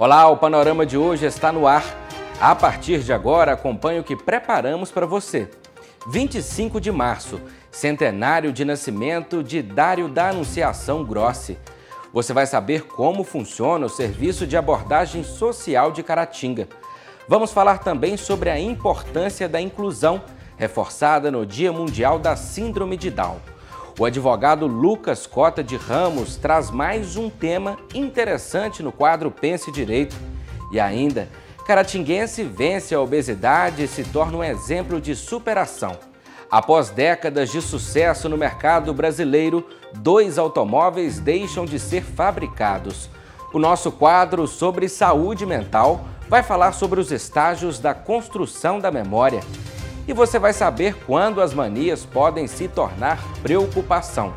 Olá, o Panorama de hoje está no ar. A partir de agora, acompanhe o que preparamos para você. 25 de março, centenário de nascimento de Dário da Anunciação Grossi. Você vai saber como funciona o Serviço de Abordagem Social de Caratinga. Vamos falar também sobre a importância da inclusão, reforçada no Dia Mundial da Síndrome de Down. O advogado Lucas Cota de Ramos traz mais um tema interessante no quadro Pense Direito. E ainda, caratinguense vence a obesidade e se torna um exemplo de superação. Após décadas de sucesso no mercado brasileiro, 2 automóveis deixam de ser fabricados. O nosso quadro sobre saúde mental vai falar sobre os estágios da construção da memória. E você vai saber quando as manias podem se tornar preocupação.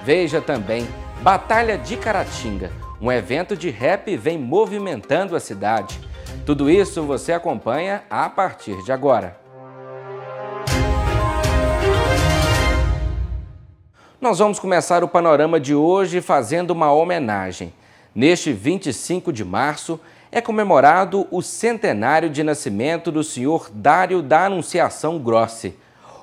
Veja também Batalha de Caratinga, um evento de rap vem movimentando a cidade. Tudo isso você acompanha a partir de agora. Nós vamos começar o panorama de hoje fazendo uma homenagem. Neste 25 de março, é comemorado o centenário de nascimento do senhor Dário da Anunciação Grossi,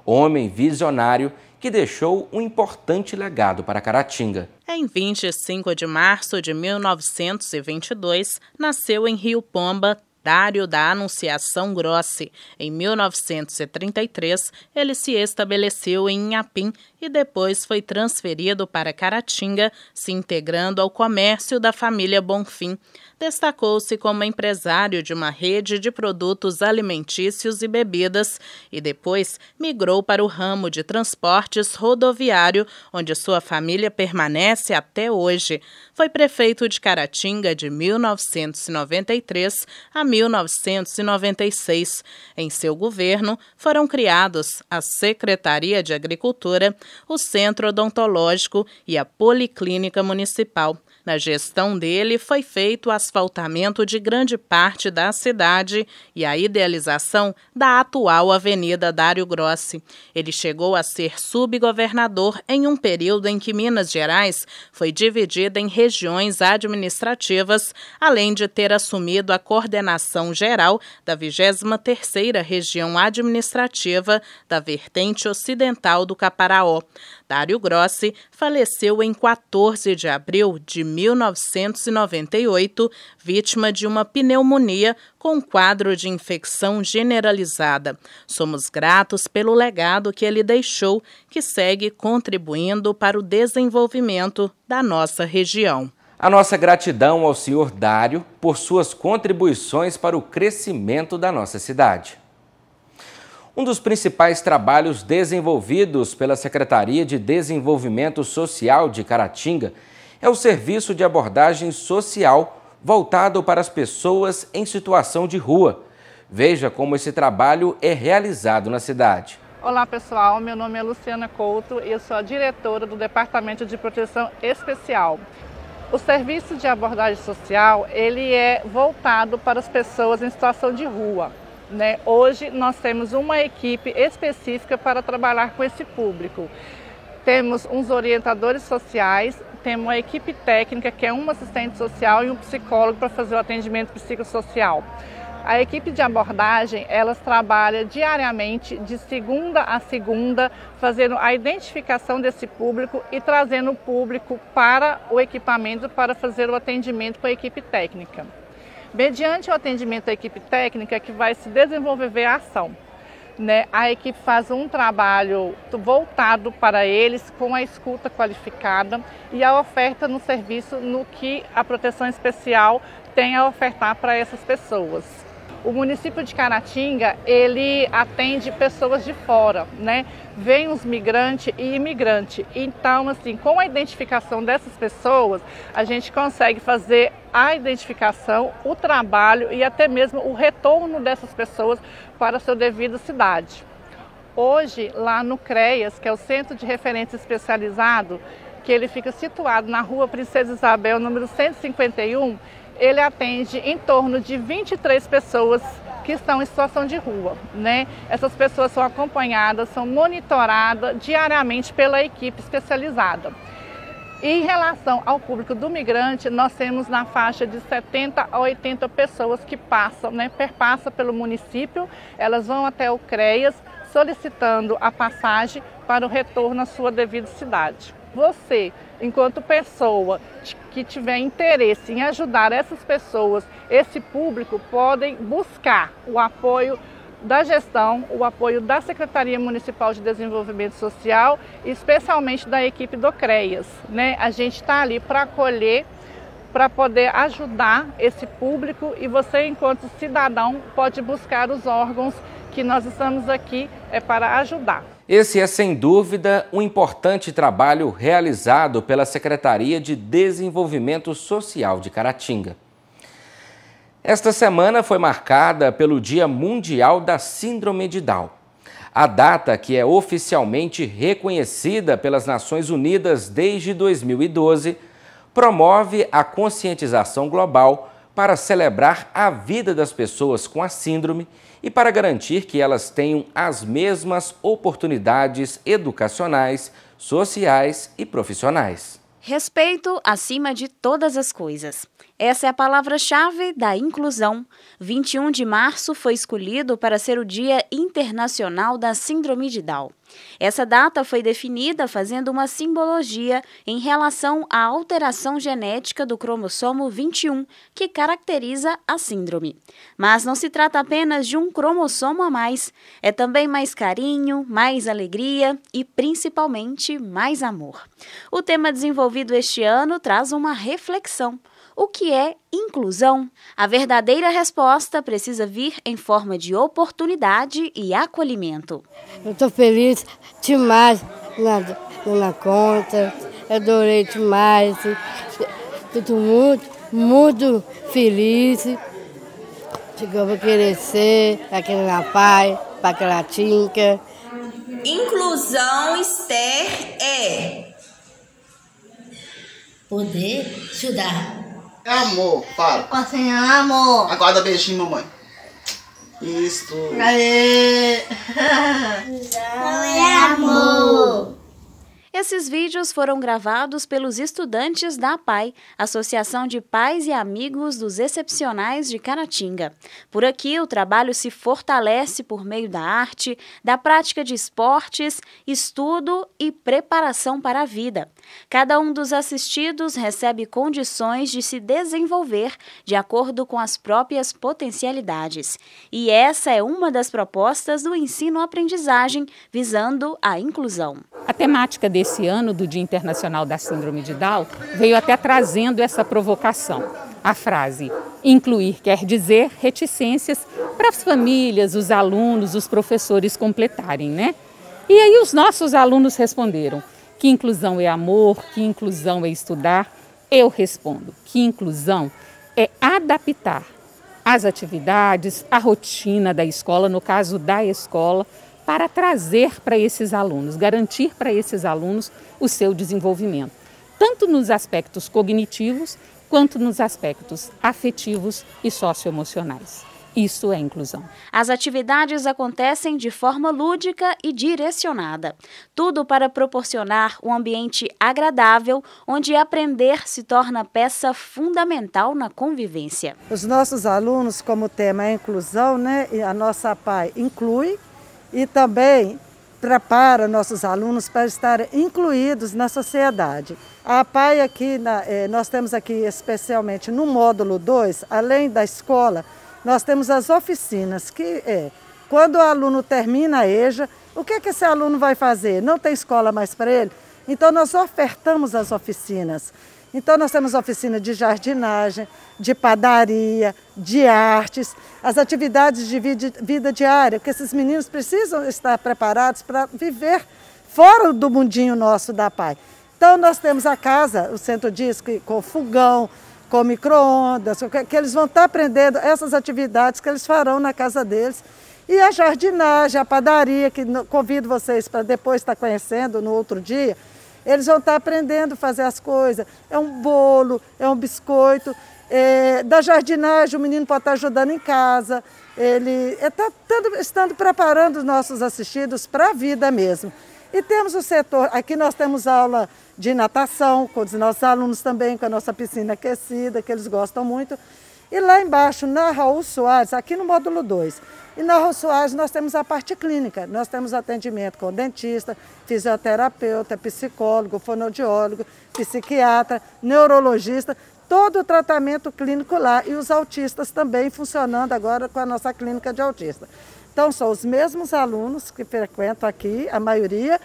homem visionário que deixou um importante legado para Caratinga. Em 25 de março de 1922, nasceu em Rio Pomba Dário da Anunciação Grossi. Em 1933, ele se estabeleceu em Inhapim e depois foi transferido para Caratinga, se integrando ao comércio da família Bonfim. Destacou-se como empresário de uma rede de produtos alimentícios e bebidas e depois migrou para o ramo de transportes rodoviário, onde sua família permanece até hoje. Foi prefeito de Caratinga de 1993 a 1996. Em seu governo, foram criados a Secretaria de Agricultura, o Centro Odontológico e a Policlínica Municipal. Na gestão dele, foi feito o asfaltamento de grande parte da cidade e a idealização da atual Avenida Dário Grossi. Ele chegou a ser subgovernador em um período em que Minas Gerais foi dividida em regiões administrativas, além de ter assumido a coordenação geral da 23ª Região Administrativa da Vertente Ocidental do Caparaó. Dário Grossi faleceu em 14 de abril de 1998, vítima de uma pneumonia com quadro de infecção generalizada. Somos gratos pelo legado que ele deixou, que segue contribuindo para o desenvolvimento da nossa região. A nossa gratidão ao senhor Dário por suas contribuições para o crescimento da nossa cidade. Um dos principais trabalhos desenvolvidos pela Secretaria de Desenvolvimento Social de Caratinga é o Serviço de Abordagem Social voltado para as pessoas em situação de rua. Veja como esse trabalho é realizado na cidade. Olá pessoal, meu nome é Luciana Couto e eu sou a diretora do Departamento de Proteção Especial. O Serviço de Abordagem Social ele é voltado para as pessoas em situação de rua. Hoje nós temos uma equipe específica para trabalhar com esse público. Temos uns orientadores sociais, temos uma equipe técnica que é um assistente social e um psicólogo para fazer o atendimento psicossocial. A equipe de abordagem, elas trabalham diariamente, de segunda a segunda, fazendo a identificação desse público e trazendo o público para o equipamento para fazer o atendimento com a equipe técnica. Mediante o atendimento da equipe técnica que vai se desenvolver a ação. A equipe faz um trabalho voltado para eles com a escuta qualificada e a oferta no serviço no que a proteção especial tem a ofertar para essas pessoas. O município de Caratinga, ele atende pessoas de fora, Vem os migrantes e imigrantes. Então, assim, com a identificação dessas pessoas, a gente consegue fazer a identificação, o trabalho e até mesmo o retorno dessas pessoas para a sua devida cidade. Hoje, lá no CREAS, que é o Centro de Referência Especializado, que ele fica situado na Rua Princesa Isabel, número 151, ele atende em torno de 23 pessoas que estão em situação de rua, Essas pessoas são acompanhadas, são monitoradas diariamente pela equipe especializada. E em relação ao público do migrante, nós temos na faixa de 70 a 80 pessoas que passam, perpassam pelo município, elas vão até o CREAS solicitando a passagem para o retorno à sua devida cidade. Você, enquanto pessoa que tiver interesse em ajudar essas pessoas, esse público, podem buscar o apoio da gestão, o apoio da Secretaria Municipal de Desenvolvimento Social, especialmente da equipe do CREAS. A gente está ali para acolher, para poder ajudar esse público, e você, enquanto cidadão, pode buscar os órgãos que nós estamos aqui para ajudar. Esse é, sem dúvida, um importante trabalho realizado pela Secretaria de Desenvolvimento Social de Caratinga. Esta semana foi marcada pelo Dia Mundial da Síndrome de Down. A data, que é oficialmente reconhecida pelas Nações Unidas desde 2012, promove a conscientização global para celebrar a vida das pessoas com a síndrome e para garantir que elas tenham as mesmas oportunidades educacionais, sociais e profissionais. Respeito acima de todas as coisas. Essa é a palavra-chave da inclusão. 21 de março foi escolhido para ser o Dia Internacional da Síndrome de Down. Essa data foi definida fazendo uma simbologia em relação à alteração genética do cromossomo 21, que caracteriza a síndrome. Mas não se trata apenas de um cromossomo a mais, é também mais carinho, mais alegria e, principalmente, mais amor. O tema desenvolvido este ano traz uma reflexão. O que é inclusão? A verdadeira resposta precisa vir em forma de oportunidade e acolhimento. Eu estou feliz demais na conta, adorei demais, estou muito feliz. Chegou para crescer aqui na Pai, para Caratinga. Inclusão, Esther, é poder estudar. É amor, fala. Assim, amor. Agora dá beijinho, mamãe. Isso. Aê. Não é amor. Esses vídeos foram gravados pelos estudantes da APAI, Associação de Pais e Amigos dos Excepcionais de Caratinga. Por aqui, o trabalho se fortalece por meio da arte, da prática de esportes, estudo e preparação para a vida. Cada um dos assistidos recebe condições de se desenvolver de acordo com as próprias potencialidades. E essa é uma das propostas do ensino-aprendizagem visando a inclusão. A temática desse ano do Dia Internacional da Síndrome de Down veio até trazendo essa provocação. A frase incluir quer dizer reticências para as famílias, os alunos, os professores completarem, né? E aí os nossos alunos responderam que inclusão é amor, que inclusão é estudar. Eu respondo que inclusão é adaptar as atividades, a rotina da escola, no caso da escola, para trazer para esses alunos, garantir para esses alunos o seu desenvolvimento, tanto nos aspectos cognitivos, quanto nos aspectos afetivos e socioemocionais. Isso é inclusão. As atividades acontecem de forma lúdica e direcionada. Tudo para proporcionar um ambiente agradável, onde aprender se torna peça fundamental na convivência. Os nossos alunos, como tema é inclusão, e a nossa APAI inclui, e também prepara nossos alunos para estarem incluídos na sociedade. A APAI aqui, nós temos aqui especialmente no módulo 2, além da escola, nós temos as oficinas, que quando o aluno termina a EJA, o que esse aluno vai fazer? Não tem escola mais para ele? Então nós ofertamos as oficinas. Então nós temos oficina de jardinagem, de padaria, de artes, as atividades de vida diária, porque esses meninos precisam estar preparados para viver fora do mundinho nosso da APAI. Então nós temos a casa, o centro diz que com fogão, com micro-ondas, que eles vão estar aprendendo essas atividades que eles farão na casa deles. E a jardinagem, a padaria, que convido vocês para depois estar conhecendo no outro dia, eles vão estar aprendendo a fazer as coisas. É um bolo, é um biscoito. Da jardinagem, o menino pode estar ajudando em casa. Ele está estando preparando os nossos assistidos para a vida mesmo. E temos o setor, aqui nós temos aula de natação com os nossos alunos também, com a nossa piscina aquecida, que eles gostam muito. E lá embaixo, na Raul Soares, aqui no módulo 2, e na Raul Soares nós temos a parte clínica. Nós temos atendimento com dentista, fisioterapeuta, psicólogo, fonoaudiólogo, psiquiatra, neurologista, todo o tratamento clínico lá. E os autistas também funcionando agora com a nossa clínica de autista. Então são os mesmos alunos que frequentam aqui, a maioria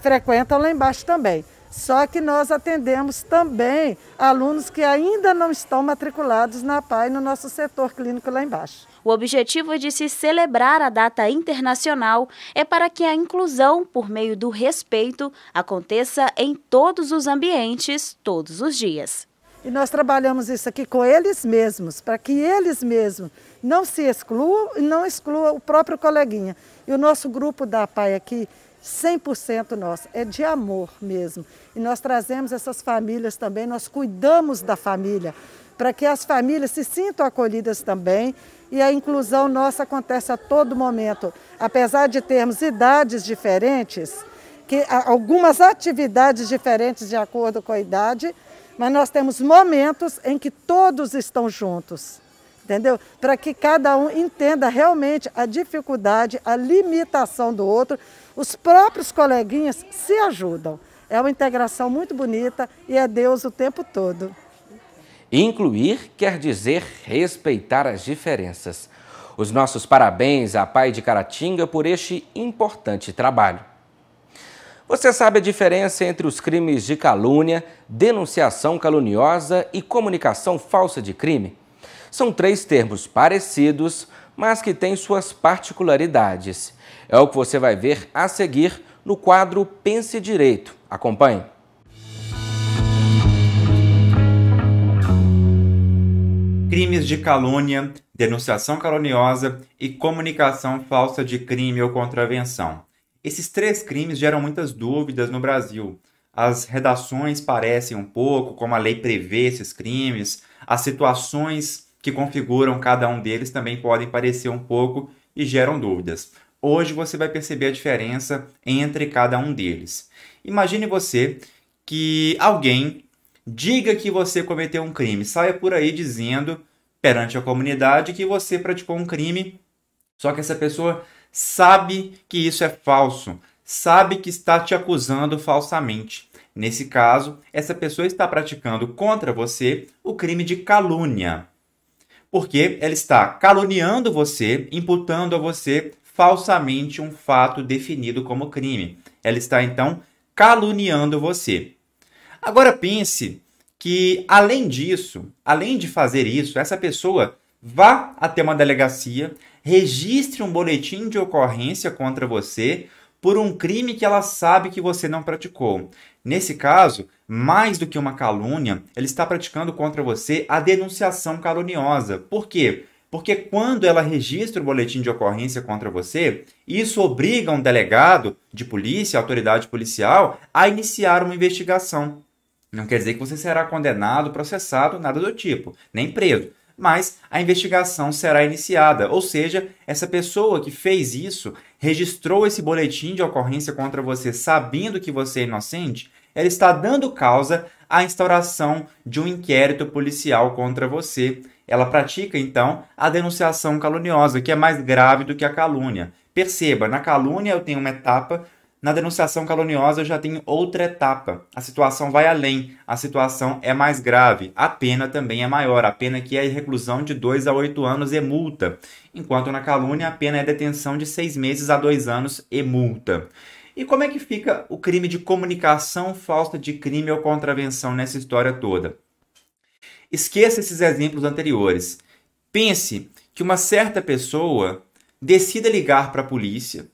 frequentam lá embaixo também. Só que nós atendemos também alunos que ainda não estão matriculados na APAE no nosso setor clínico lá embaixo. O objetivo de se celebrar a data internacional é para que a inclusão, por meio do respeito, aconteça em todos os ambientes, todos os dias. E nós trabalhamos isso aqui com eles mesmos, para que eles mesmos não se excluam e não excluam o próprio coleguinha. E o nosso grupo da APAE aqui, 100% nosso, é de amor mesmo. E nós trazemos essas famílias também, nós cuidamos da família, para que as famílias se sintam acolhidas também. E a inclusão nossa acontece a todo momento. Apesar de termos idades diferentes, que algumas atividades diferentes de acordo com a idade, mas nós temos momentos em que todos estão juntos, entendeu? Para que cada um entenda realmente a dificuldade, a limitação do outro. Os próprios coleguinhas se ajudam. É uma integração muito bonita e é Deus o tempo todo. Incluir quer dizer respeitar as diferenças. Os nossos parabéns à APAE de Caratinga por este importante trabalho. Você sabe a diferença entre os crimes de calúnia, denunciação caluniosa e comunicação falsa de crime? São 3 termos parecidos, mas que têm suas particularidades. É o que você vai ver a seguir no quadro Pense Direito. Acompanhe. Crimes de calúnia, denunciação caluniosa e comunicação falsa de crime ou contravenção. Esses 3 crimes geram muitas dúvidas no Brasil. As redações parecem um pouco como a lei prevê esses crimes, as situações que configuram cada um deles também podem parecer um pouco e geram dúvidas. Hoje você vai perceber a diferença entre cada um deles. Imagine você que alguém diga que você cometeu um crime, saia por aí dizendo perante a comunidade que você praticou um crime, só que essa pessoa sabe que isso é falso, sabe que está te acusando falsamente. Nesse caso, essa pessoa está praticando contra você o crime de calúnia, porque ela está caluniando você, imputando a você falsamente um fato definido como crime. Ela está, então, caluniando você. Agora pense que, além disso, além de fazer isso, essa pessoa vá até uma delegacia, registre um boletim de ocorrência contra você por um crime que ela sabe que você não praticou. Nesse caso, mais do que uma calúnia, ela está praticando contra você a denunciação caluniosa. Por quê? Porque quando ela registra o boletim de ocorrência contra você, isso obriga um delegado de polícia, autoridade policial, a iniciar uma investigação. Não quer dizer que você será condenado, processado, nada do tipo, nem preso. Mas a investigação será iniciada, ou seja, essa pessoa que fez isso, registrou esse boletim de ocorrência contra você sabendo que você é inocente, ela está dando causa à instauração de um inquérito policial contra você. Ela pratica, então, a denunciação caluniosa, que é mais grave do que a calúnia. Perceba, na calúnia eu tenho uma etapa, na denunciação caluniosa eu já tenho outra etapa. A situação vai além, a situação é mais grave, a pena também é maior, a pena aqui é reclusão de 2 a 8 anos e multa, enquanto na calúnia a pena é detenção de 6 meses a 2 anos e multa. E como é que fica o crime de comunicação falsa de crime ou contravenção nessa história toda? Esqueça esses exemplos anteriores. Pense que uma certa pessoa decida ligar para a polícia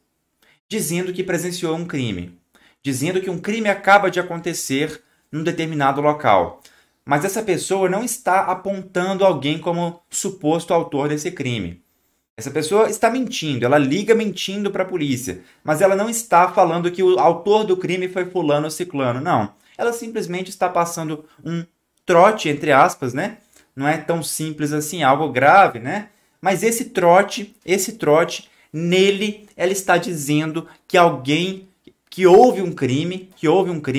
dizendo que presenciou um crime, dizendo que um crime acaba de acontecer num determinado local. Mas essa pessoa não está apontando alguém como suposto autor desse crime. Essa pessoa está mentindo, ela liga mentindo para a polícia, mas ela não está falando que o autor do crime foi fulano ou ciclano, não. Ela simplesmente está passando um trote, entre aspas, né? Não é tão simples assim, algo grave, né? Mas esse trote, nele ela está dizendo que alguém que houve um crime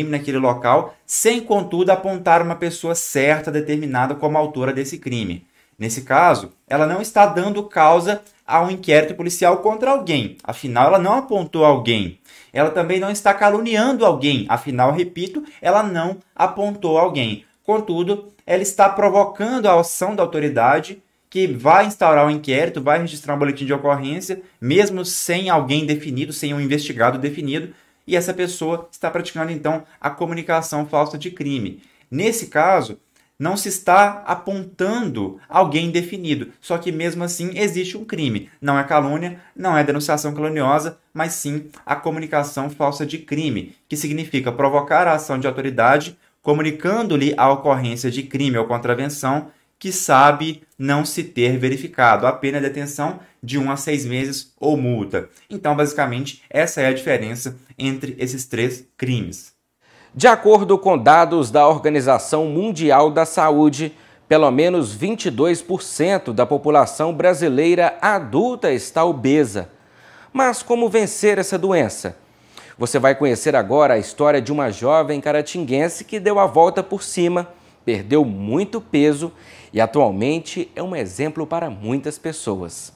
naquele local, sem, contudo, apontar uma pessoa certa, determinada como autora desse crime. Nesse caso, ela não está dando causa a um inquérito policial contra alguém, afinal, ela não apontou alguém. Ela também não está caluniando alguém, afinal, repito, ela não apontou alguém. Contudo, ela está provocando a ação da autoridade, que vai instaurar um inquérito, vai registrar um boletim de ocorrência, mesmo sem alguém definido, sem um investigado definido, e essa pessoa está praticando, então, a comunicação falsa de crime. Nesse caso, não se está apontando alguém definido, só que mesmo assim existe um crime. Não é calúnia, não é denunciação caluniosa, mas sim a comunicação falsa de crime, que significa provocar a ação de autoridade, comunicando-lhe a ocorrência de crime ou contravenção que sabe não se ter verificado. A pena é detenção de 1 a 6 meses ou multa. Então, basicamente, essa é a diferença entre esses 3 crimes. De acordo com dados da Organização Mundial da Saúde, pelo menos 22% da população brasileira adulta está obesa. Mas como vencer essa doença? Você vai conhecer agora a história de uma jovem caratinguense que deu a volta por cima, perdeu muito peso e atualmente é um exemplo para muitas pessoas.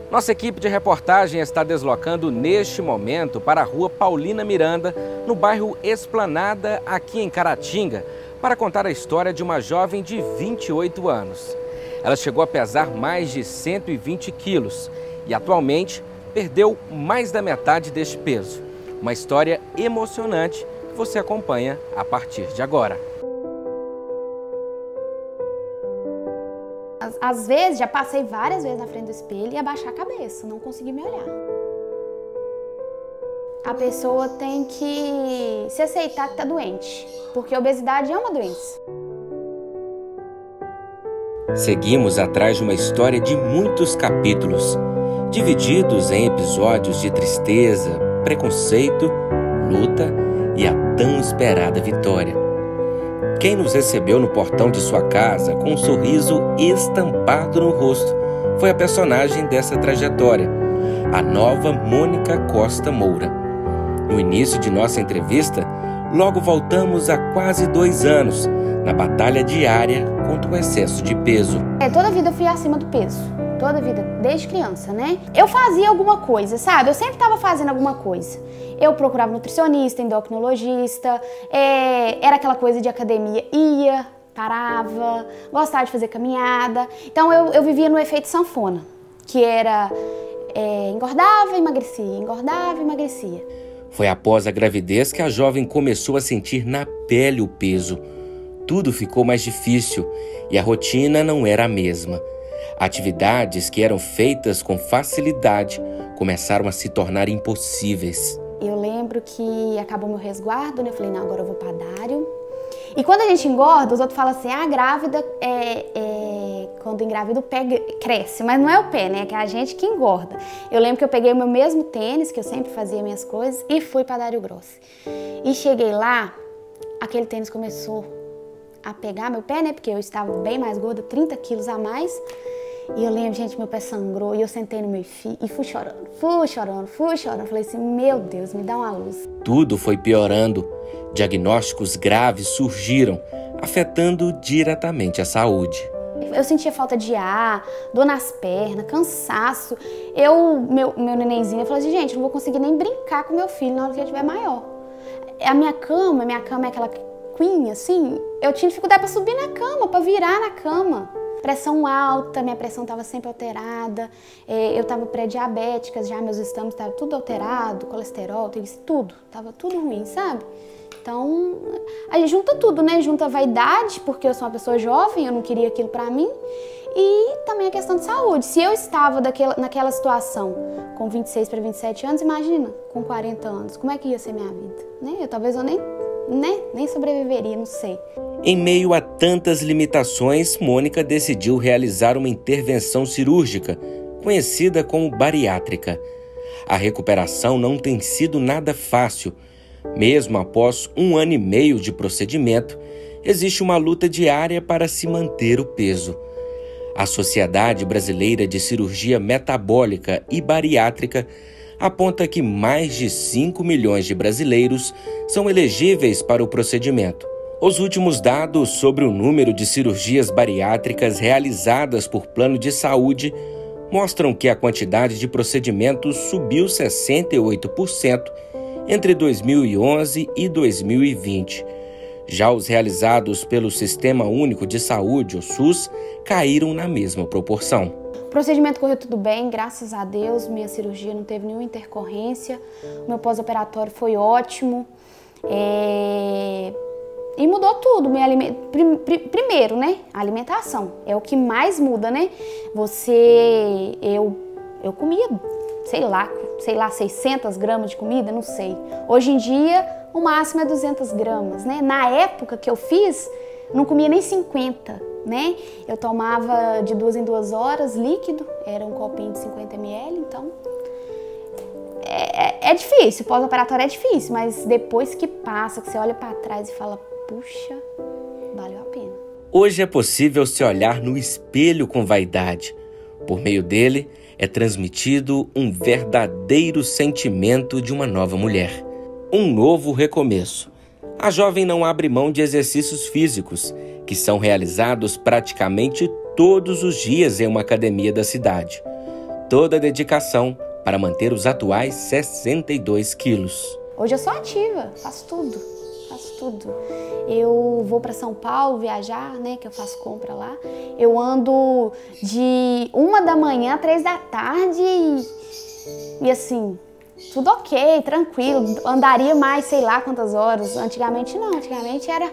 Nossa equipe de reportagem está deslocando neste momento para a rua Paulina Miranda, no bairro Esplanada, aqui em Caratinga, para contar a história de uma jovem de 28 anos. Ela chegou a pesar mais de 120 quilos e atualmente perdeu mais da metade deste peso. Uma história emocionante que você acompanha a partir de agora. Às vezes, já passei várias vezes na frente do espelho e abaixar a cabeça, não consegui me olhar. A pessoa tem que se aceitar que está doente, porque a obesidade é uma doença. Seguimos atrás de uma história de muitos capítulos, divididos em episódios de tristeza, preconceito, luta e a tão esperada vitória. Quem nos recebeu no portão de sua casa com um sorriso estampado no rosto foi a personagem dessa trajetória, a nova Mônica Costa Moura. No início de nossa entrevista, logo voltamos a quase 2 anos, na batalha diária contra o excesso de peso. Toda a vida eu fui acima do peso, toda a vida, desde criança, né? Eu fazia alguma coisa, sabe? Eu sempre estava fazendo alguma coisa. Eu procurava nutricionista, endocrinologista, era aquela coisa de academia, ia, parava, gostava de fazer caminhada. Então eu vivia no efeito sanfona, que era engordava, emagrecia. Foi após a gravidez que a jovem começou a sentir na pele o peso. Tudo ficou mais difícil e a rotina não era a mesma. Atividades que eram feitas com facilidade começaram a se tornar impossíveis. Eu lembro que acabou meu resguardo, né? Eu falei, não, agora eu vou para Dário. E quando a gente engorda, os outros falam assim, a grávida, quando engravida o pé cresce. Mas não é o pé, né? É que é a gente que engorda. Eu lembro que eu peguei o meu mesmo tênis, que eu sempre fazia minhas coisas, e fui para Dário Grossi. E cheguei lá, aquele tênis começou a pegar meu pé, né? Porque eu estava bem mais gorda, 30 quilos a mais. E eu lembro, gente, meu pé sangrou e eu sentei no meu filho e fui chorando. Falei assim, meu Deus, me dá uma luz. Tudo foi piorando. Diagnósticos graves surgiram, afetando diretamente a saúde. Eu sentia falta de ar, dor nas pernas, cansaço. Meu nenenzinho, eu falei assim, gente, não vou conseguir nem brincar com meu filho na hora que ele estiver maior. A minha cama é aquela queen, assim, eu tinha dificuldade para subir na cama, para virar na cama. Pressão alta, minha pressão estava sempre alterada, eu estava pré-diabética, já meus exames estavam tudo alterado, colesterol, tudo, estava tudo ruim, sabe? Então, a gente junta tudo, né? Junta a vaidade, porque eu sou uma pessoa jovem, eu não queria aquilo pra mim, e também a questão de saúde. Se eu estava naquela situação com 26 para 27 anos, imagina, com 40 anos, como é que ia ser minha vida? Né? Talvez eu nem sobreviveria, não sei. Em meio a tantas limitações, Mônica decidiu realizar uma intervenção cirúrgica, conhecida como bariátrica. A recuperação não tem sido nada fácil. Mesmo após 1 ano e meio de procedimento, existe uma luta diária para se manter o peso. A Sociedade Brasileira de Cirurgia Metabólica e Bariátrica aponta que mais de 5 milhões de brasileiros são elegíveis para o procedimento. Os últimos dados sobre o número de cirurgias bariátricas realizadas por plano de saúde mostram que a quantidade de procedimentos subiu 68% entre 2011 e 2020. Já os realizados pelo Sistema Único de Saúde, o SUS, caíram na mesma proporção. O procedimento correu tudo bem, graças a Deus, minha cirurgia não teve nenhuma intercorrência, o meu pós-operatório foi ótimo. E mudou tudo, primeiro, né, a alimentação, é o que mais muda, né, eu comia, sei lá, 600 gramas de comida, não sei, hoje em dia o máximo é 200 gramas, né, na época que eu fiz, não comia nem 50, né, eu tomava de 2 em 2 horas líquido, era um copinho de 50 ml, então é difícil, pós-operatório é difícil, mas depois que passa, que você olha para trás e fala, puxa, valeu a pena. Hoje é possível se olhar no espelho com vaidade. Por meio dele, é transmitido um verdadeiro sentimento de uma nova mulher. Um novo recomeço. A jovem não abre mão de exercícios físicos, que são realizados praticamente todos os dias em uma academia da cidade. Toda a dedicação para manter os atuais 62 quilos. Hoje eu sou ativa, faço tudo. Eu vou para São Paulo viajar, né, que eu faço compra lá. Eu ando de 1 da manhã a 3 da tarde e assim, tudo ok, tranquilo. Andaria mais, sei lá quantas horas. Antigamente não, antigamente era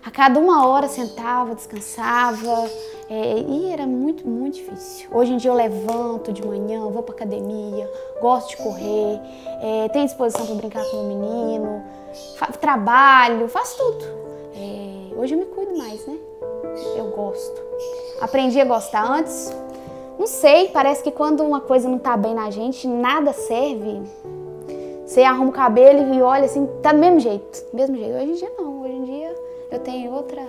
a cada 1 hora sentava, descansava e era muito, muito difícil. Hoje em dia eu levanto de manhã, vou para academia, gosto de correr, tenho disposição para brincar com o meu menino, trabalho, faço tudo. Hoje eu me cuido mais, né? Eu gosto. Aprendi a gostar antes. Não sei, parece que quando uma coisa não tá bem na gente, nada serve. Você arruma o cabelo e olha assim, tá do mesmo jeito. Mesmo jeito. Hoje em dia não. Hoje em dia eu tenho outra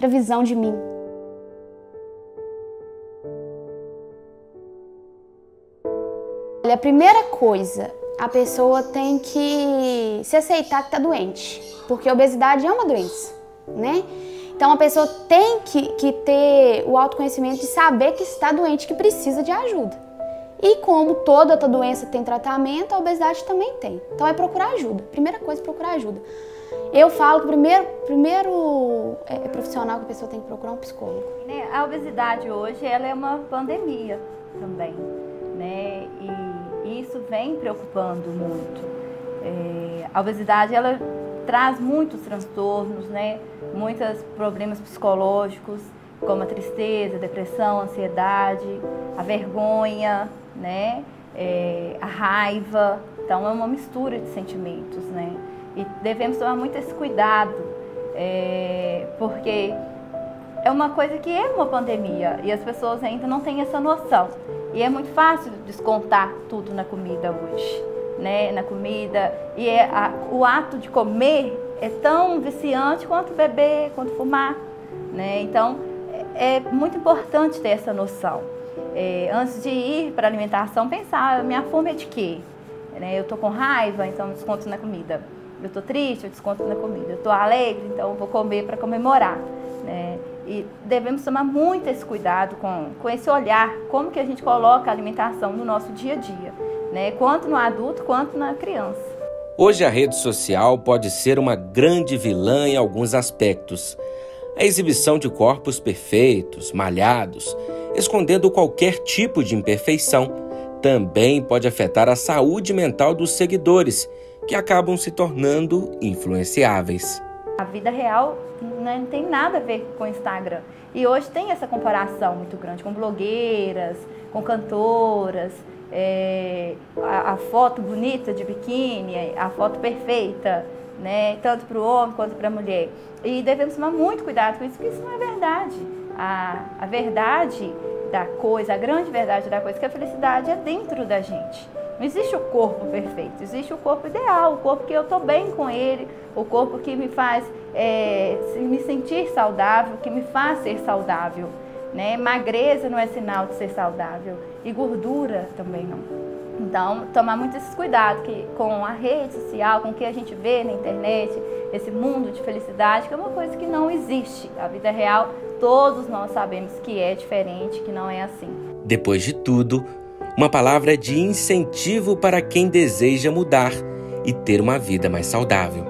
visão de mim. Olha, a primeira coisa, a pessoa tem que se aceitar que tá doente, porque a obesidade é uma doença, né? Então a pessoa tem que ter o autoconhecimento de saber que está doente, que precisa de ajuda. E como toda outra doença tem tratamento, a obesidade também tem. Então é procurar ajuda. Primeira coisa, procurar ajuda. Eu falo que o primeiro profissional que a pessoa tem que procurar é um psicólogo. A obesidade hoje ela é uma pandemia também, né? E isso vem preocupando muito. A obesidade ela traz muitos transtornos, né? Muitos problemas psicológicos, como a tristeza, a depressão, a ansiedade, a vergonha, né? A raiva. Então é uma mistura de sentimentos, né? E devemos tomar muito esse cuidado, porque é uma coisa que é uma pandemia e as pessoas ainda não têm essa noção. E é muito fácil descontar tudo na comida hoje, né? Na comida. E o ato de comer é tão viciante quanto beber, quanto fumar, né? Então, é muito importante ter essa noção. Antes de ir para a alimentação, pensar, minha fome é de quê? Eu estou com raiva, então eu desconto na comida. Eu estou triste, eu desconto na comida. Eu estou alegre, então eu vou comer para comemorar, né? E devemos tomar muito esse cuidado com esse olhar, como que a gente coloca a alimentação no nosso dia a dia, né? Quanto no adulto, quanto na criança. Hoje a rede social pode ser uma grande vilã em alguns aspectos. A exibição de corpos perfeitos, malhados, escondendo qualquer tipo de imperfeição, também pode afetar a saúde mental dos seguidores, que acabam se tornando influenciáveis. A vida real não tem nada a ver com o Instagram. E hoje tem essa comparação muito grande com blogueiras, com cantoras, a foto bonita de biquíni, a foto perfeita, né? Tanto para o homem quanto para a mulher. E devemos tomar muito cuidado com isso, porque isso não é verdade. A verdade da coisa, a grande verdade da coisa, é que a felicidade é dentro da gente. Não existe o corpo perfeito, existe o corpo ideal, o corpo que eu estou bem com ele, o corpo que me faz me sentir saudável, que me faz ser saudável, né? Magreza não é sinal de ser saudável e gordura também não. Então, tomar muito esses cuidados com a rede social, com o que a gente vê na internet, esse mundo de felicidade, que é uma coisa que não existe. A vida real, todos nós sabemos que é diferente, que não é assim. Depois de tudo, uma palavra de incentivo para quem deseja mudar e ter uma vida mais saudável.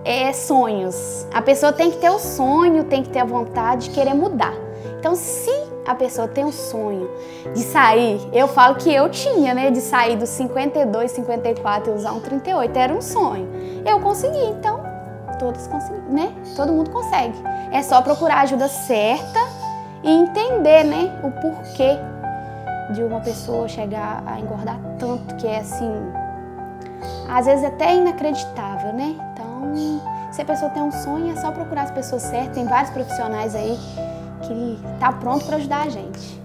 É sonhos. A pessoa tem que ter o sonho, tem que ter a vontade de querer mudar. Então, se a pessoa tem um sonho de sair, eu falo que eu tinha, né, de sair dos 52, 54 e usar um 38, era um sonho. Eu consegui, então todos conseguem, né? Todo mundo consegue. É só procurar a ajuda certa e entender, né, o porquê de uma pessoa chegar a engordar tanto, que é assim, às vezes até inacreditável, né? Então, se a pessoa tem um sonho, é só procurar as pessoas certas. Tem vários profissionais aí que tá pronto para ajudar a gente.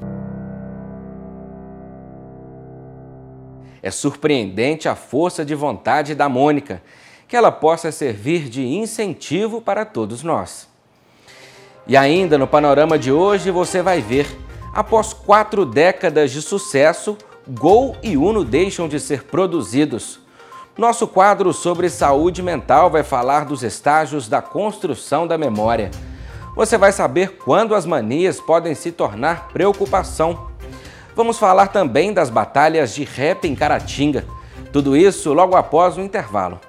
É surpreendente a força de vontade da Mônica, que ela possa servir de incentivo para todos nós. E ainda no panorama de hoje você vai ver, após 4 décadas de sucesso, Gol e Uno deixam de ser produzidos. Nosso quadro sobre saúde mental vai falar dos estágios da construção da memória. Você vai saber quando as manias podem se tornar preocupação. Vamos falar também das batalhas de rap em Caratinga. Tudo isso logo após o intervalo.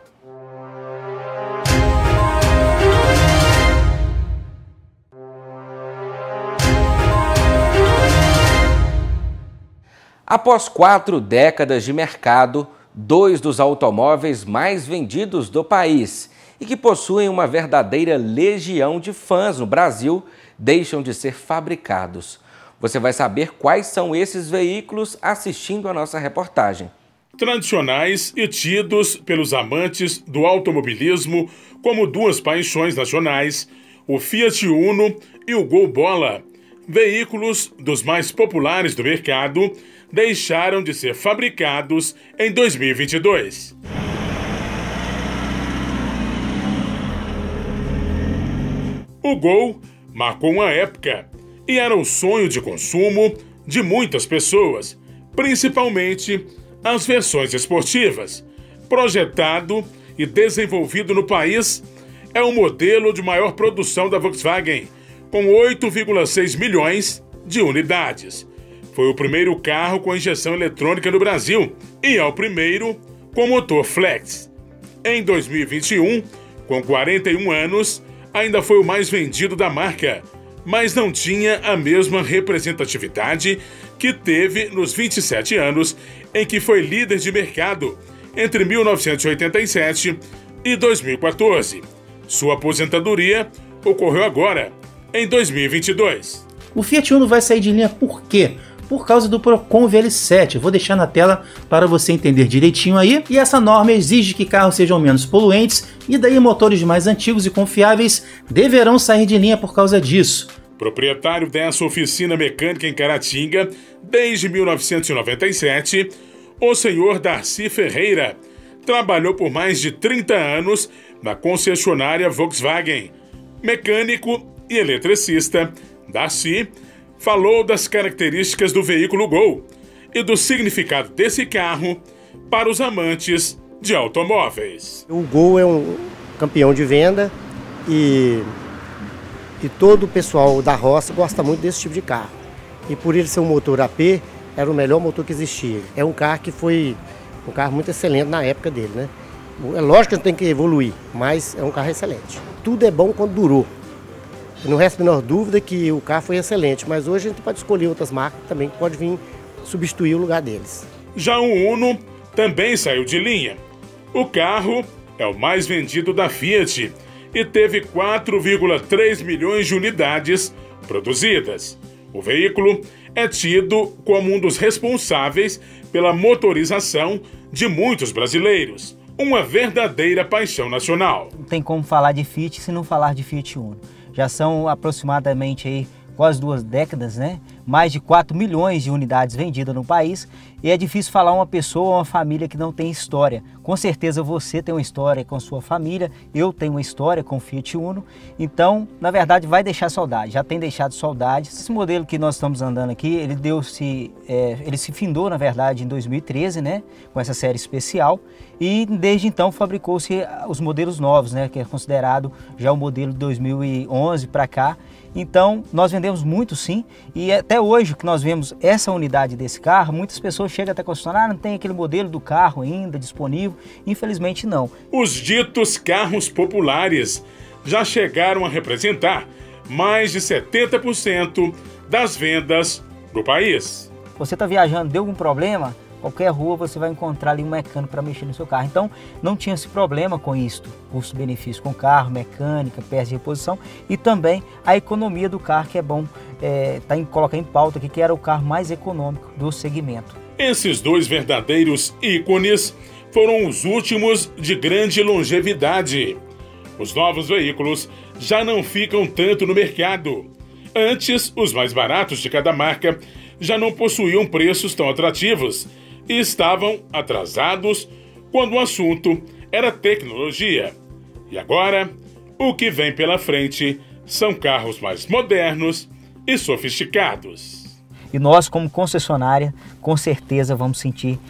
Após 4 décadas de mercado, 2 dos automóveis mais vendidos do país e que possuem uma verdadeira legião de fãs no Brasil deixam de ser fabricados. Você vai saber quais são esses veículos assistindo a nossa reportagem. Tradicionais e tidos pelos amantes do automobilismo como 2 paixões nacionais, o Fiat Uno e o Gol Bola, veículos dos mais populares do mercado, deixaram de ser fabricados em 2022. O Gol marcou uma época e era o sonho de consumo de muitas pessoas, principalmente as versões esportivas. Projetado e desenvolvido no país, é o modelo de maior produção da Volkswagen, com 8,6 milhões de unidades. Foi o primeiro carro com injeção eletrônica no Brasil e é o primeiro com motor flex. Em 2021, com 41 anos, ainda foi o mais vendido da marca, mas não tinha a mesma representatividade que teve nos 27 anos em que foi líder de mercado entre 1987 e 2014. Sua aposentadoria ocorreu agora, em 2022. O Fiat Uno vai sair de linha por quê? Por causa do Procon VL7. Vou deixar na tela para você entender direitinho aí. E essa norma exige que carros sejam menos poluentes e daí motores mais antigos e confiáveis deverão sair de linha por causa disso. Proprietário dessa oficina mecânica em Caratinga desde 1997, o senhor Darcy Ferreira trabalhou por mais de 30 anos na concessionária Volkswagen. Mecânico e eletricista, Darcy falou das características do veículo Gol e do significado desse carro para os amantes de automóveis. O Gol é um campeão de venda e todo o pessoal da roça gosta muito desse tipo de carro. E por ele ser um motor AP, era o melhor motor que existia. É um carro que foi um carro muito excelente na época dele, né? É lógico que tem que evoluir, mas é um carro excelente. Tudo é bom quando durou. Não resta a menor dúvida que o carro foi excelente, mas hoje a gente pode escolher outras marcas também que podem vir substituir o lugar deles. Já o Uno também saiu de linha. O carro é o mais vendido da Fiat e teve 4,3 milhões de unidades produzidas. O veículo é tido como um dos responsáveis pela motorização de muitos brasileiros. Uma verdadeira paixão nacional. Não tem como falar de Fiat se não falar de Fiat Uno. Já são aproximadamente aí quase 2 décadas, né? mais de 4 milhões de unidades vendidas no país, e é difícil falar uma pessoa ou uma família que não tem história. Com certeza você tem uma história com sua família, eu tenho uma história com o Fiat Uno, então, na verdade, vai deixar saudade, já tem deixado saudade. Esse modelo que nós estamos andando aqui, ele se findou, na verdade, em 2013, né, com essa série especial, e desde então fabricou-se os modelos novos, né, que é considerado já o modelo de 2011 para cá. Então, nós vendemos muito sim, e até hoje que nós vemos essa unidade desse carro, muitas pessoas chegam até a concessionária, não tem aquele modelo do carro ainda disponível, infelizmente não. Os ditos carros populares já chegaram a representar mais de 70% das vendas do país. Você está viajando, deu algum problema? Qualquer rua você vai encontrar ali um mecânico para mexer no seu carro. Então não tinha esse problema com isto, custo-benefício com carro, mecânica, peças de reposição e também a economia do carro, que é bom colocar em pauta aqui, que era o carro mais econômico do segmento. Esses dois verdadeiros ícones foram os últimos de grande longevidade. Os novos veículos já não ficam tanto no mercado. Antes, os mais baratos de cada marca já não possuíam preços tão atrativos e estavam atrasados quando o assunto era tecnologia. E agora, o que vem pela frente são carros mais modernos e sofisticados. E nós, como concessionária, com certeza vamos sentir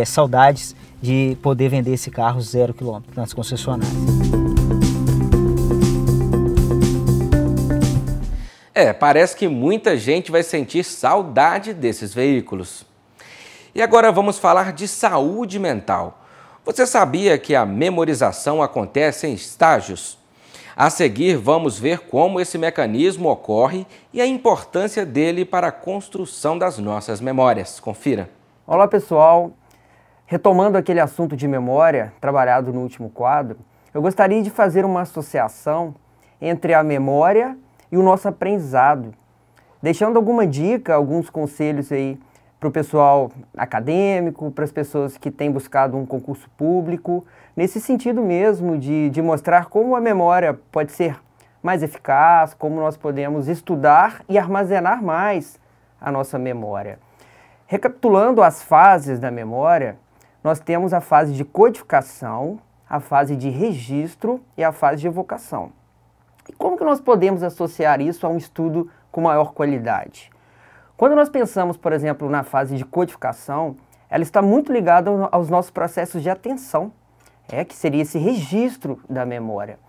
saudades de poder vender esse carro 0 km nas concessionárias. Parece que muita gente vai sentir saudade desses veículos. E agora vamos falar de saúde mental. Você sabia que a memorização acontece em estágios? A seguir, vamos ver como esse mecanismo ocorre e a importância dele para a construção das nossas memórias. Confira. Olá, pessoal. Retomando aquele assunto de memória, trabalhado no último quadro, eu gostaria de fazer uma associação entre a memória e o nosso aprendizado, deixando alguma dica, alguns conselhos aí para o pessoal acadêmico, para as pessoas que têm buscado um concurso público, nesse sentido mesmo de mostrar como a memória pode ser mais eficaz, como nós podemos estudar e armazenar mais a nossa memória. Recapitulando as fases da memória, nós temos a fase de codificação, a fase de registro e a fase de evocação. E como que nós podemos associar isso a um estudo com maior qualidade? Quando nós pensamos, por exemplo, na fase de codificação, ela está muito ligada aos nossos processos de atenção, que seria esse registro da memória.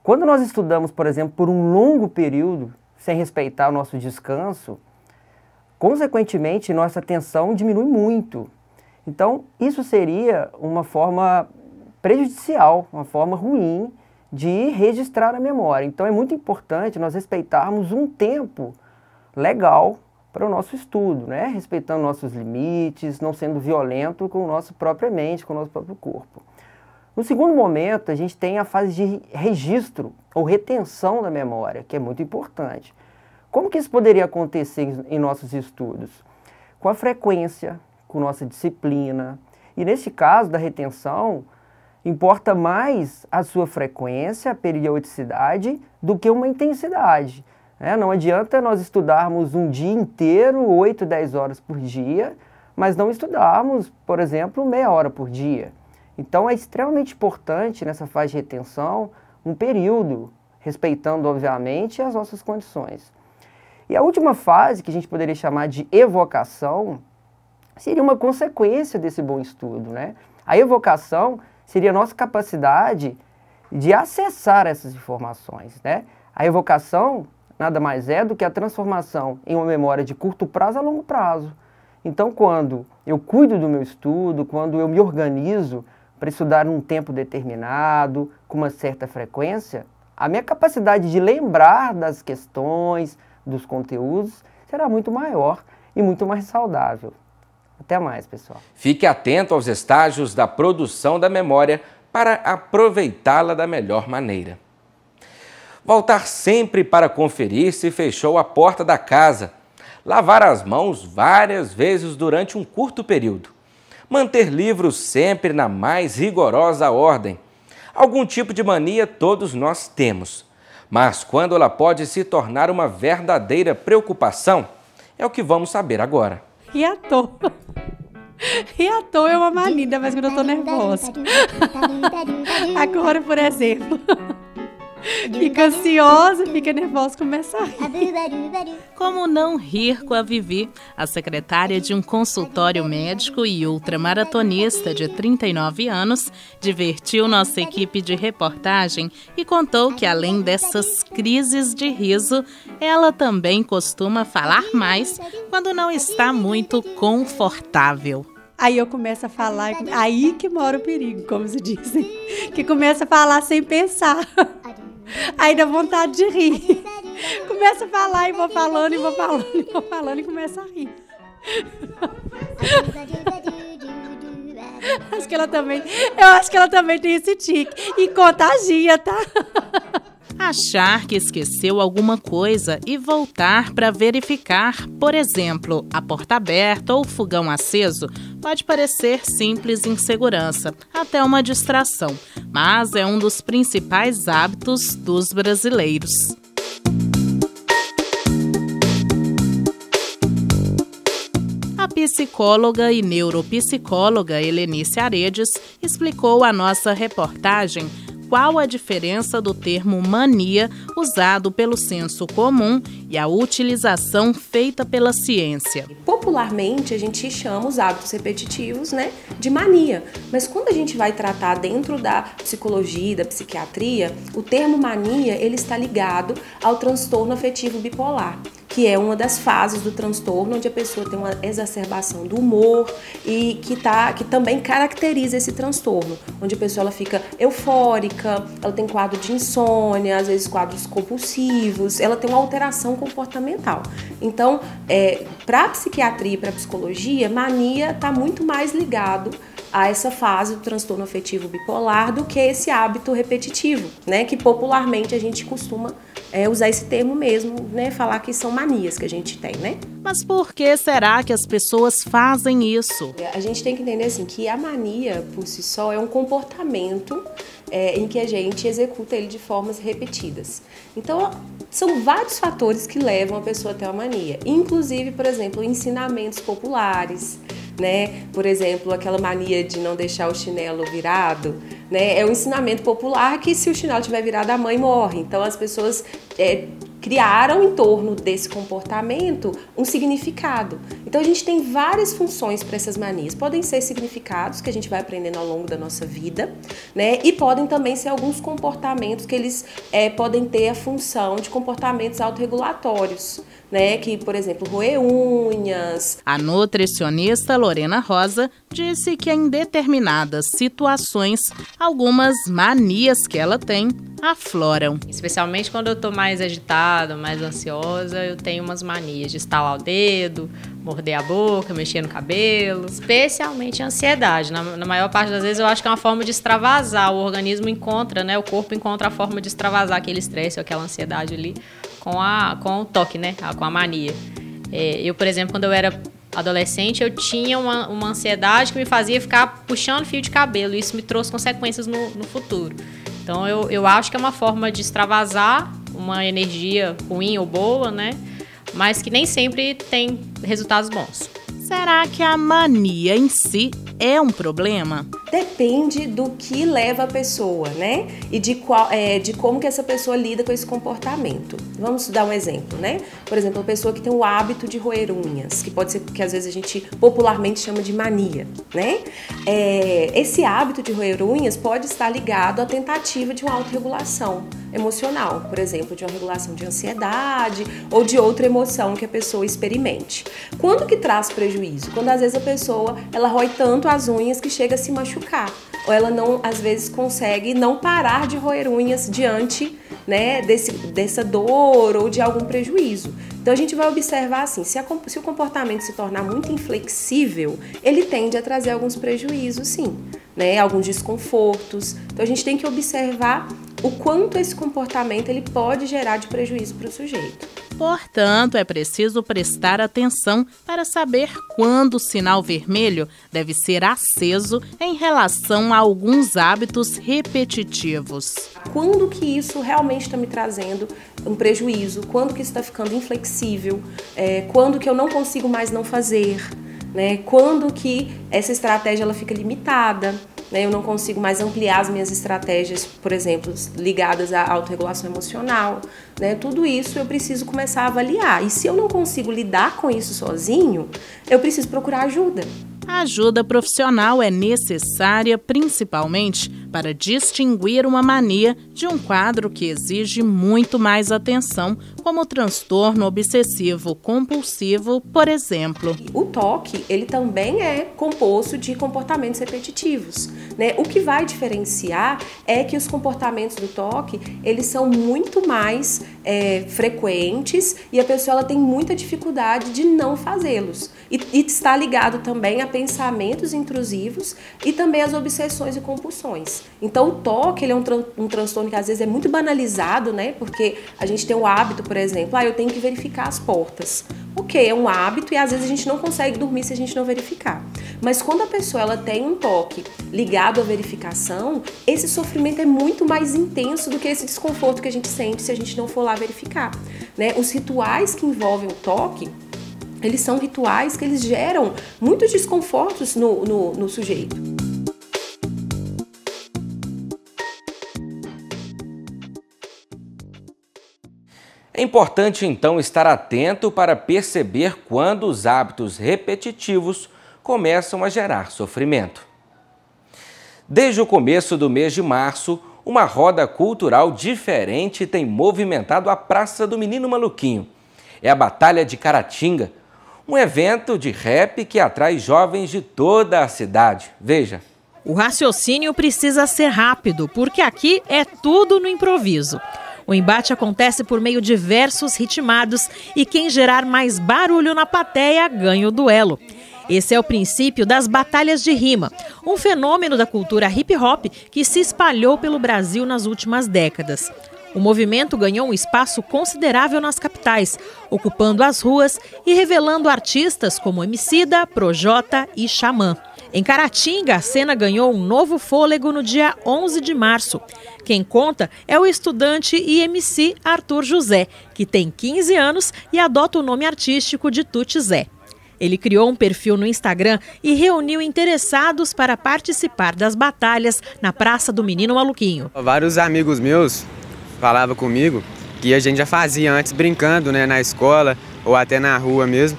Quando nós estudamos, por exemplo, por um longo período, sem respeitar o nosso descanso, consequentemente, nossa atenção diminui muito. Então, isso seria uma forma prejudicial, uma forma ruim de registrar a memória. Então, é muito importante nós respeitarmos um tempo legal para o nosso estudo, né? Respeitando nossos limites, não sendo violento com a nossa própria mente, com o nosso próprio corpo. No segundo momento, a gente tem a fase de registro ou retenção da memória, que é muito importante. Como que isso poderia acontecer em nossos estudos? Com a frequência, com nossa disciplina. E nesse caso da retenção, importa mais a sua frequência, a periodicidade, do que uma intensidade. Não adianta nós estudarmos um dia inteiro, 8, 10 horas por dia, mas não estudarmos, por exemplo, meia hora por dia. Então é extremamente importante nessa fase de retenção um período, respeitando, obviamente, as nossas condições. E a última fase, que a gente poderia chamar de evocação, seria uma consequência desse bom estudo, né? A evocação seria a nossa capacidade de acessar essas informações, né? A evocação nada mais é do que a transformação em uma memória de curto prazo a longo prazo. Então, quando eu cuido do meu estudo, quando eu me organizo para estudar num tempo determinado, com uma certa frequência, a minha capacidade de lembrar das questões, dos conteúdos, será muito maior e muito mais saudável. Até mais, pessoal. Fique atento aos estágios da produção da memória para aproveitá-la da melhor maneira. Voltar sempre para conferir se fechou a porta da casa. Lavar as mãos várias vezes durante um curto período. Manter livros sempre na mais rigorosa ordem. Algum tipo de mania todos nós temos. Mas quando ela pode se tornar uma verdadeira preocupação, É o que vamos saber agora. E à toa. E à toa é uma mania, ainda mais quando eu tô nervosa. Agora, por exemplo, fica ansiosa, fica nervosa, começa a rir. Como não rir com a Vivi, a secretária de um consultório médico e ultramaratonista de 39 anos, divertiu nossa equipe de reportagem e contou que, além dessas crises de riso, ela também costuma falar mais quando não está muito confortável. Aí eu começo a falar, aí que mora o perigo, como se dizem, que começa a falar sem pensar. Aí dá vontade de rir. Começa a falar e vou falando, e vou falando, e vou falando, e começa a rir. Eu acho que ela também tem esse tique. E contagia, tá? Achar que esqueceu alguma coisa e voltar para verificar, por exemplo, a porta aberta ou o fogão aceso, pode parecer simples insegurança, até uma distração, mas é um dos principais hábitos dos brasileiros. A psicóloga e neuropsicóloga Helenice Aredes explicou à nossa reportagem qual a diferença do termo mania usado pelo senso comum e a utilização feita pela ciência. Popularmente, a gente chama os hábitos repetitivos, né, de mania. Mas quando a gente vai tratar dentro da psicologia e da psiquiatria, o termo mania ele está ligado ao transtorno afetivo bipolar, que é uma das fases do transtorno onde a pessoa tem uma exacerbação do humor e que também caracteriza esse transtorno, onde a pessoa ela fica eufórica, ela tem quadro de insônia, às vezes quadros compulsivos, ela tem uma alteração comportamental. Então, para a psiquiatria e para a psicologia, mania está muito mais ligado a essa fase do transtorno afetivo bipolar do que esse hábito repetitivo, né? Que popularmente a gente costuma usar esse termo mesmo, né? Falar que são manias que a gente tem, né? Mas por que será que as pessoas fazem isso? A gente tem que entender assim, que a mania por si só é um comportamento em que a gente executa ele de formas repetidas. Então, são vários fatores que levam a pessoa a ter uma mania. Inclusive, por exemplo, ensinamentos populares, né? Por exemplo, aquela mania de não deixar o chinelo virado, né? É um ensinamento popular que se o chinelo estiver virado, a mãe morre. Então, as pessoas criaram em torno desse comportamento um significado. Então, a gente tem várias funções para essas manias. Podem ser significados que a gente vai aprendendo ao longo da nossa vida, né? E podem também ser alguns comportamentos que eles podem ter a função de comportamentos autorregulatórios, né? Que, por exemplo, roer unhas. A nutricionista Lorena Rosa disse que em determinadas situações, algumas manias que ela tem afloram. Especialmente quando eu tô mais agitada, mais ansiosa, eu tenho umas manias de estalar o dedo, morder a boca, mexer no cabelo. Especialmente a ansiedade. Na maior parte das vezes eu acho que é uma forma de extravasar. O organismo encontra, né? O corpo encontra a forma de extravasar aquele estresse ou aquela ansiedade ali com o toque, né? Com a mania. Eu, por exemplo, quando eu era adolescente, eu tinha uma ansiedade que me fazia ficar puxando fio de cabelo. E isso me trouxe consequências no futuro. Então, eu acho que é uma forma de extravasar uma energia ruim ou boa, né? Mas que nem sempre tem resultados bons. Será que a mania em si é um problema? Depende do que leva a pessoa, né? E de como que essa pessoa lida com esse comportamento. Vamos dar um exemplo, né? Por exemplo, uma pessoa que tem o hábito de roer unhas, que pode ser que às vezes a gente popularmente chama de mania, né? Esse hábito de roer unhas pode estar ligado à tentativa de uma autorregulação emocional, por exemplo, de uma regulação de ansiedade ou de outra emoção que a pessoa experimente. Quando que traz prejuízo? Quando às vezes a pessoa ela rói tanto as unhas que chega a se machucar, ou ela não, às vezes, consegue não parar de roer unhas diante, né, dessa dor ou de algum prejuízo. Então a gente vai observar assim, se o comportamento se tornar muito inflexível, ele tende a trazer alguns prejuízos, sim, né, alguns desconfortos. Então a gente tem que observar o quanto esse comportamento ele pode gerar de prejuízo para o sujeito. Portanto, é preciso prestar atenção para saber quando o sinal vermelho deve ser aceso em relação a alguns hábitos repetitivos. Quando que isso realmente está me trazendo um prejuízo? Quando que isso está ficando inflexível? Quando que eu não consigo mais não fazer? Né? Quando que essa estratégia ela fica limitada? Né? Eu não consigo mais ampliar as minhas estratégias, por exemplo, ligadas à autorregulação emocional. Né? Tudo isso eu preciso começar a avaliar. E se eu não consigo lidar com isso sozinho, eu preciso procurar ajuda. A ajuda profissional é necessária principalmente para distinguir uma mania de um quadro que exige muito mais atenção, como o transtorno obsessivo compulsivo, por exemplo. O TOC, ele também é composto de comportamentos repetitivos, né? O que vai diferenciar é que os comportamentos do TOC, eles são muito mais frequentes e a pessoa ela tem muita dificuldade de não fazê-los. E está ligado também a pensamentos intrusivos e também as obsessões e compulsões. Então o TOC ele é um transtorno que às vezes é muito banalizado, né? Porque a gente tem o hábito, por exemplo, eu tenho que verificar as portas. Ok, é um hábito e às vezes a gente não consegue dormir se a gente não verificar. Mas quando a pessoa ela tem um TOC ligado à verificação, esse sofrimento é muito mais intenso do que esse desconforto que a gente sente se a gente não for lá verificar. Né? Os rituais que envolvem o TOC, eles são rituais que eles geram muitos desconfortos no sujeito. É importante, então, estar atento para perceber quando os hábitos repetitivos começam a gerar sofrimento. Desde o começo do mês de março, uma roda cultural diferente tem movimentado a Praça do Menino Maluquinho. É a Batalha de Caratinga, um evento de rap que atrai jovens de toda a cidade. Veja. O raciocínio precisa ser rápido, porque aqui é tudo no improviso. O embate acontece por meio de versos ritmados e quem gerar mais barulho na plateia ganha o duelo. Esse é o princípio das batalhas de rima, um fenômeno da cultura hip-hop que se espalhou pelo Brasil nas últimas décadas. O movimento ganhou um espaço considerável nas capitais, ocupando as ruas e revelando artistas como Emicida, Projota e Xamã. Em Caratinga, a cena ganhou um novo fôlego no dia 11 de março. Quem conta é o estudante e MC Arthur José, que tem 15 anos e adota o nome artístico de Tuti Zé. Ele criou um perfil no Instagram e reuniu interessados para participar das batalhas na Praça do Menino Maluquinho. Vários amigos meus falavam comigo que a gente já fazia antes brincando, né, na escola ou até na rua mesmo.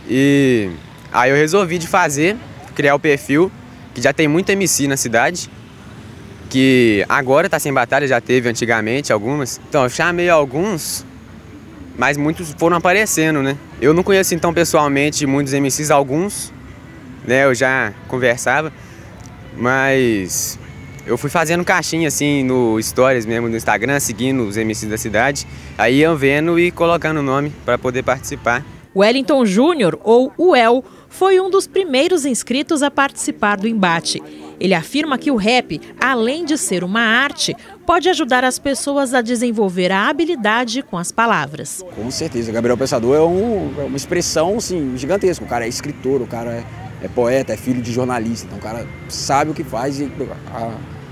E aí eu resolvi de fazer, criar o perfil, que já tem muito MC na cidade, que agora tá sem batalha, já teve antigamente algumas. Então eu chamei alguns, mas muitos foram aparecendo, né? Eu não conheço então pessoalmente muitos MCs, alguns, né, eu já conversava, mas eu fui fazendo caixinha assim no Stories mesmo, no Instagram, seguindo os MCs da cidade, aí eu vendo e colocando o nome para poder participar. Wellington Júnior, ou Uel, foi um dos primeiros inscritos a participar do embate. Ele afirma que o rap, além de ser uma arte, pode ajudar as pessoas a desenvolver a habilidade com as palavras. Com certeza, Gabriel Pensador é uma expressão assim, gigantesca. O cara é escritor, o cara é poeta, é filho de jornalista, então o cara sabe o que faz e a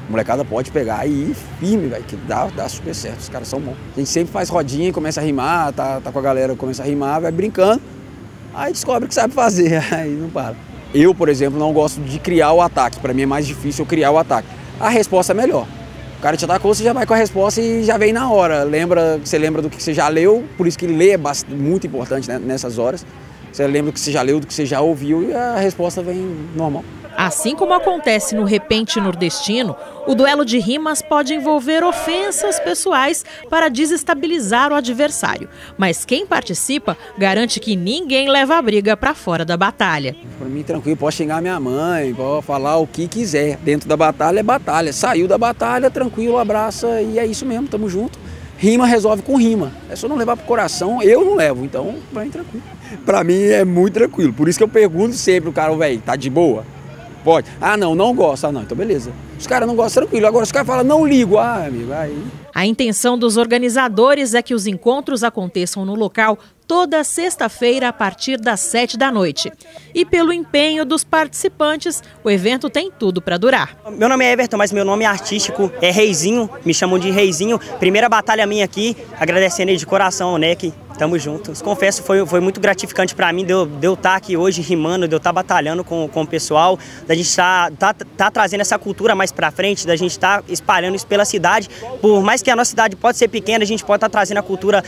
molecada pode pegar e ir firme, véio, que dá super certo, os caras são bons. A gente sempre faz rodinha, começa a rimar, tá com a galera, começa a rimar, vai brincando, aí descobre que sabe fazer, aí não para. Eu, por exemplo, não gosto de criar o ataque, para mim é mais difícil eu criar o ataque. A resposta é melhor. O cara te atacou, você já vai com a resposta e já vem na hora. Você lembra do que você já leu, por isso que ler é muito importante, né, nessas horas. Você lembra do que você já leu, do que você já ouviu e a resposta vem normal. Assim como acontece no repente nordestino, o duelo de rimas pode envolver ofensas pessoais para desestabilizar o adversário. Mas quem participa garante que ninguém leva a briga para fora da batalha. Para mim, tranquilo, posso xingar minha mãe, posso falar o que quiser. Dentro da batalha é batalha. Saiu da batalha, tranquilo, abraça e é isso mesmo, tamo junto. Rima resolve com rima. É só não levar pro coração, eu não levo, então pra mim tranquilo. Pra mim é muito tranquilo, por isso que eu pergunto sempre o cara, velho, tá de boa? Pode. Ah, não gosto. Ah, não, então beleza. Os caras não gostam, tranquilo. Agora os caras falam, não ligo. Ah, amigo, aí... A intenção dos organizadores é que os encontros aconteçam no local toda sexta-feira a partir das 7 da noite. E pelo empenho dos participantes, o evento tem tudo para durar. Meu nome é Everton, mas meu nome artístico é Reizinho, me chamam de Reizinho. Primeira batalha minha aqui, agradecendo aí de coração, né, que tamo juntos. Confesso, foi muito gratificante para mim de eu estar aqui hoje rimando, de eu estar batalhando com o pessoal, da gente tá trazendo essa cultura mais para frente, da gente estar espalhando isso pela cidade. Por mais que a nossa cidade pode ser pequena, a gente pode estar trazendo a cultura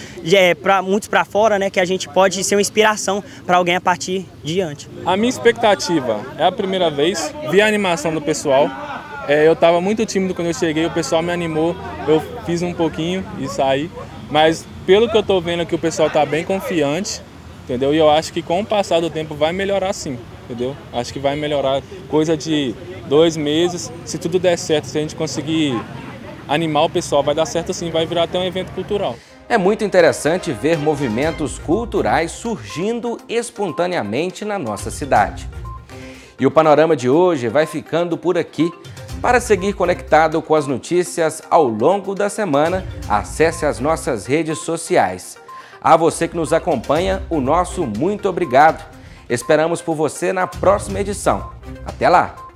para muitos para fora, né, que a gente pode ser uma inspiração para alguém a partir de diante. A minha expectativa é a primeira vez, vi a animação do pessoal. Eu estava muito tímido quando eu cheguei, o pessoal me animou, eu fiz um pouquinho e saí. Mas pelo que eu estou vendo aqui, o pessoal está bem confiante, entendeu? E eu acho que com o passar do tempo vai melhorar sim, entendeu? Acho que vai melhorar coisa de 2 meses, se tudo der certo, se a gente conseguir animar o pessoal, vai dar certo sim, vai virar até um evento cultural. É muito interessante ver movimentos culturais surgindo espontaneamente na nossa cidade. E o panorama de hoje vai ficando por aqui. Para seguir conectado com as notícias ao longo da semana, acesse as nossas redes sociais. A você que nos acompanha, o nosso muito obrigado. Esperamos por você na próxima edição. Até lá!